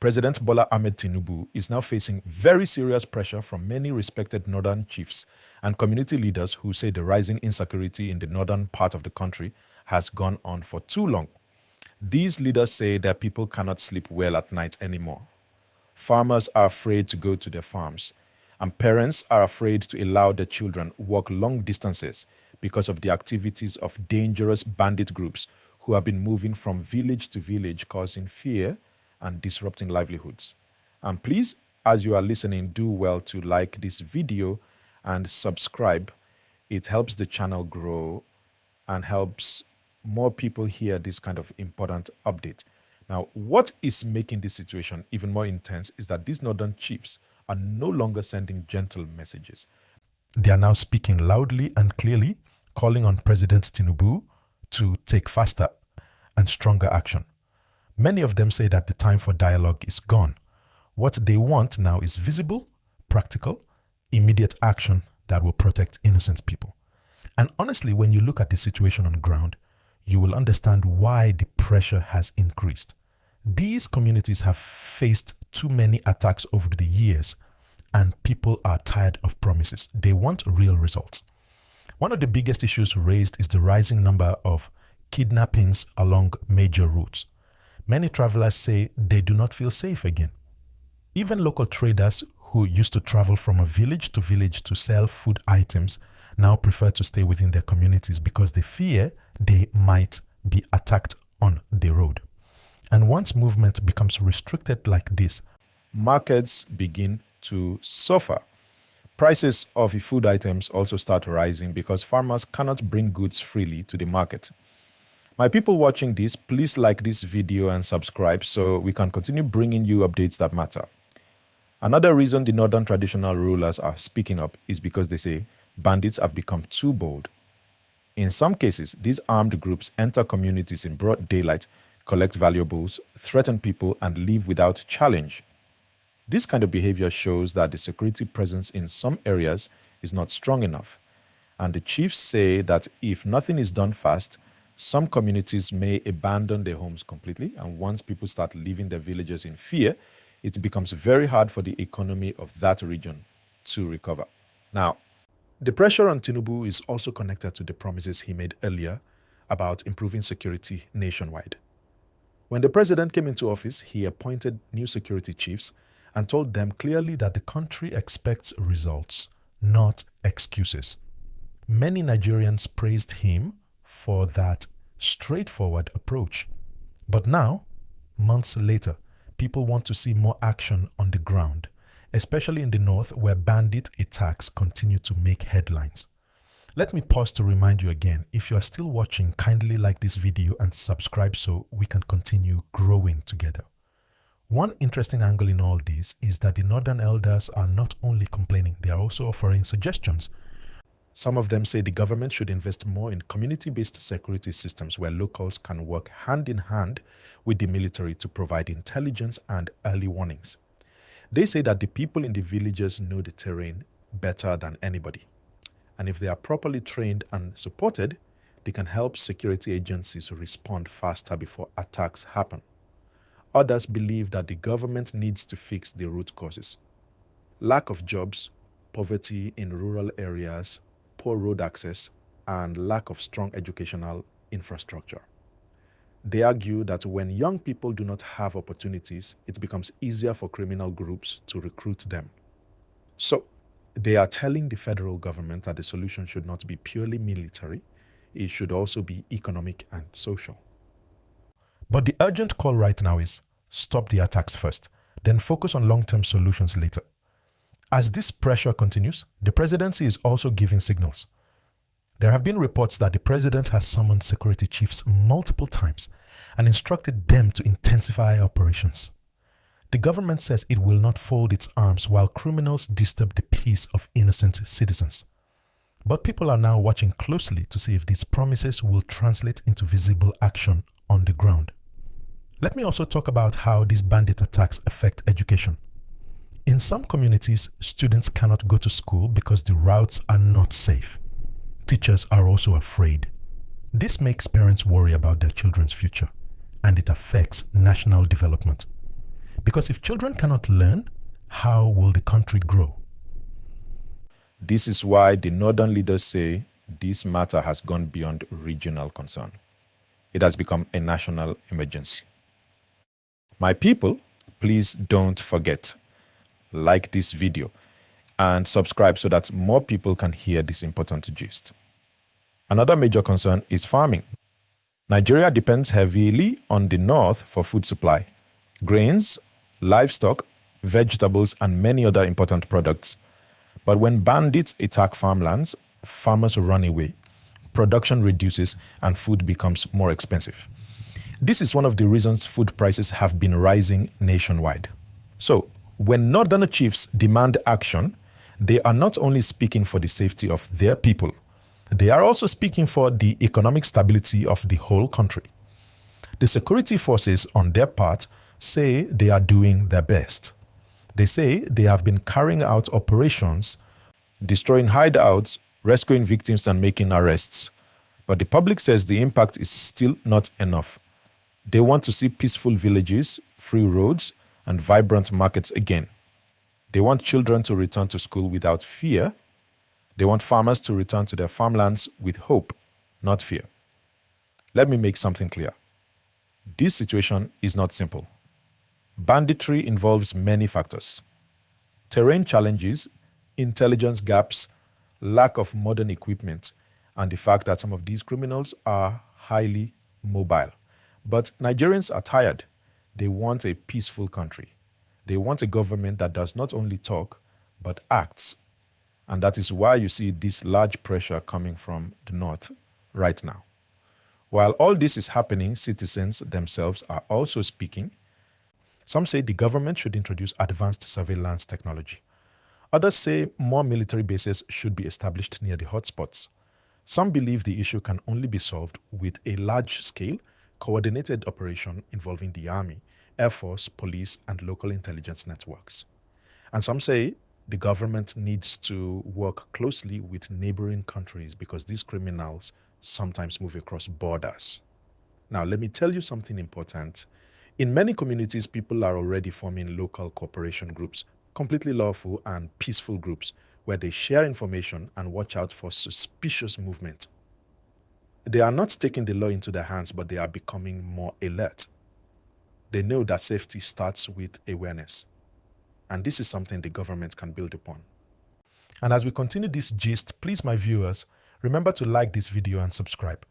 President Bola Ahmed Tinubu is now facing very serious pressure from many respected northern chiefs and community leaders who say the rising insecurity in the northern part of the country has gone on for too long. These leaders say their people cannot sleep well at night anymore. Farmers are afraid to go to their farms, and parents are afraid to allow their children walk long distances because of the activities of dangerous bandit groups who have been moving from village to village, causing fear and disrupting livelihoods. And please, as you are listening, do well to like this video and subscribe. It helps the channel grow and helps more people hear this kind of important update. Now, what is making this situation even more intense is that these northern chiefs are no longer sending gentle messages. They are now speaking loudly and clearly, calling on President Tinubu to take faster and stronger action. Many of them say that the time for dialogue is gone. What they want now is visible, practical, immediate action that will protect innocent people. And honestly, when you look at the situation on the ground, you will understand why the pressure has increased. These communities have faced too many attacks over the years, and people are tired of promises. They want real results. One of the biggest issues raised is the rising number of kidnappings along major routes. Many travelers say they do not feel safe again. Even local traders who used to travel from a village to sell food items now prefer to stay within their communities because they fear they might be attacked on the road. And once movement becomes restricted like this, markets begin to suffer. Prices of food items also start rising because farmers cannot bring goods freely to the market. My people watching this, please like this video and subscribe so we can continue bringing you updates that matter. Another reason the northern traditional rulers are speaking up is because they say bandits have become too bold. In some cases, these armed groups enter communities in broad daylight, collect valuables, threaten people, and leave without challenge. This kind of behavior shows that the security presence in some areas is not strong enough. And the chiefs say that if nothing is done fast, some communities may abandon their homes completely, and once people start leaving their villages in fear, it becomes very hard for the economy of that region to recover. Now, the pressure on Tinubu is also connected to the promises he made earlier about improving security nationwide. When the president came into office, he appointed new security chiefs and told them clearly that the country expects results, not excuses. Many Nigerians praised him for that straightforward approach. But now, months later, people want to see more action on the ground, especially in the north where bandit attacks continue to make headlines. Let me pause to remind you again, if you are still watching, kindly like this video and subscribe so we can continue growing together. One interesting angle in all this is that the northern elders are not only complaining, they are also offering suggestions. Some of them say the government should invest more in community-based security systems where locals can work hand in hand with the military to provide intelligence and early warnings. They say that the people in the villages know the terrain better than anybody. And if they are properly trained and supported, they can help security agencies respond faster before attacks happen. Others believe that the government needs to fix the root causes. Lack of jobs, poverty in rural areas, poor road access, and lack of strong educational infrastructure. They argue that when young people do not have opportunities, it becomes easier for criminal groups to recruit them. So, they are telling the federal government that the solution should not be purely military, it should also be economic and social. But the urgent call right now is stop the attacks first, then focus on long-term solutions later. As this pressure continues, the presidency is also giving signals. There have been reports that the president has summoned security chiefs multiple times and instructed them to intensify operations. The government says it will not fold its arms while criminals disturb the peace of innocent citizens. But people are now watching closely to see if these promises will translate into visible action on the ground. Let me also talk about how these bandit attacks affect education. In some communities, students cannot go to school because the routes are not safe. Teachers are also afraid. This makes parents worry about their children's future, and it affects national development. Because if children cannot learn, how will the country grow? This is why the northern leaders say this matter has gone beyond regional concern. It has become a national emergency. My people, please don't forget, like this video and subscribe so that more people can hear this important gist. Another major concern is farming. Nigeria depends heavily on the north for food supply, grains, livestock, vegetables, and many other important products. But when bandits attack farmlands, farmers run away, production reduces, and food becomes more expensive. This is one of the reasons food prices have been rising nationwide. So, when northern chiefs demand action, they are not only speaking for the safety of their people, they are also speaking for the economic stability of the whole country. The security forces, on their part, say they are doing their best. They say they have been carrying out operations, destroying hideouts, rescuing victims, and making arrests. But the public says the impact is still not enough. They want to see peaceful villages, free roads, and vibrant markets again. They want children to return to school without fear. They want farmers to return to their farmlands with hope, not fear. Let me make something clear. This situation is not simple. Banditry involves many factors: terrain challenges, intelligence gaps, lack of modern equipment, and the fact that some of these criminals are highly mobile. But Nigerians are tired. They want a peaceful country. They want a government that does not only talk, but acts. And that is why you see this large pressure coming from the north right now. While all this is happening, citizens themselves are also speaking. Some say the government should introduce advanced surveillance technology. Others say more military bases should be established near the hotspots. Some believe the issue can only be solved with a large-scale, coordinated operation involving the army, air force, police, and local intelligence networks. And some say the government needs to work closely with neighboring countries because these criminals sometimes move across borders. Now, let me tell you something important. In many communities, people are already forming local cooperation groups, completely lawful and peaceful groups, where they share information and watch out for suspicious movement. They are not taking the law into their hands, but they are becoming more alert. They know that safety starts with awareness. And this is something the government can build upon. And as we continue this gist, please, my viewers, remember to like this video and subscribe.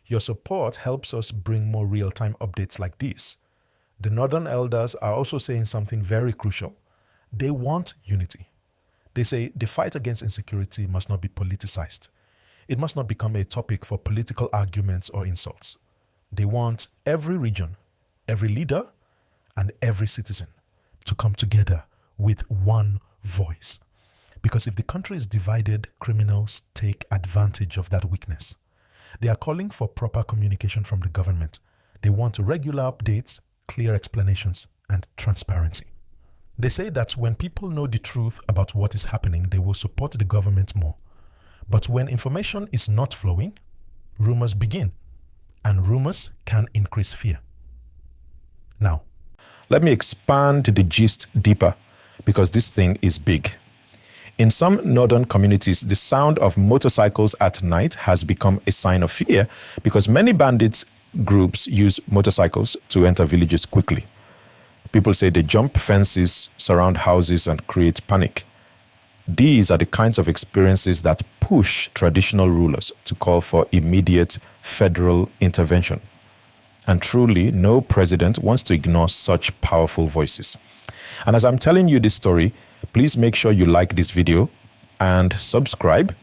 Your support helps us bring more real-time updates like this. The Northern elders are also saying something very crucial. They want unity. They say the fight against insecurity must not be politicized. It must not become a topic for political arguments or insults. They want every region, every leader, and every citizen to come together with one voice. Because if the country is divided, criminals take advantage of that weakness. They are calling for proper communication from the government. They want regular updates, clear explanations, and transparency. They say that when people know the truth about what is happening, they will support the government more. But when information is not flowing, rumors begin, and rumors can increase fear. Now, let me expand the gist deeper, because this thing is big. In some northern communities, the sound of motorcycles at night has become a sign of fear because many bandits groups use motorcycles to enter villages quickly. People say they jump fences, surround houses, and create panic. These are the kinds of experiences that push traditional rulers to call for immediate federal intervention. And truly, no president wants to ignore such powerful voices. And as I'm telling you this story, please make sure you like this video and subscribe.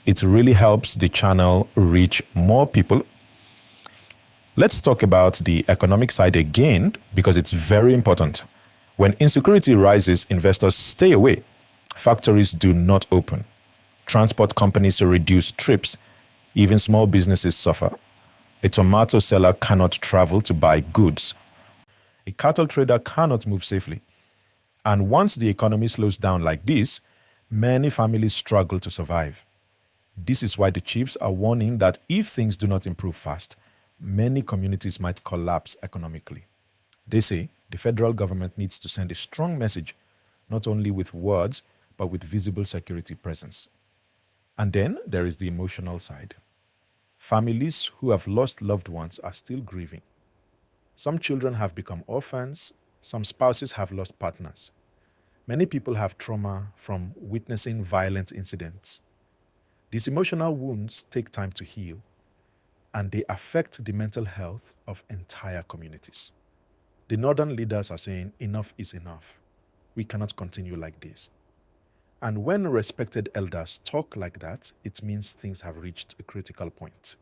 It really helps the channel reach more people. Let's talk about the economic side again, because it's very important. When insecurity rises, investors stay away. Factories do not open. Transport companies reduce trips. Even small businesses suffer. A tomato seller cannot travel to buy goods. A cattle trader cannot move safely. And once the economy slows down like this, many families struggle to survive. This is why the chiefs are warning that if things do not improve fast, many communities might collapse economically. They say The federal government needs to send a strong message, not only with words, but with visible security presence. And then there is the emotional side. Families who have lost loved ones are still grieving. Some children have become orphans, some spouses have lost partners. Many people have trauma from witnessing violent incidents. These emotional wounds take time to heal, and they affect the mental health of entire communities. The northern leaders are saying enough is enough. We cannot continue like this. And when respected elders talk like that, it means things have reached a critical point.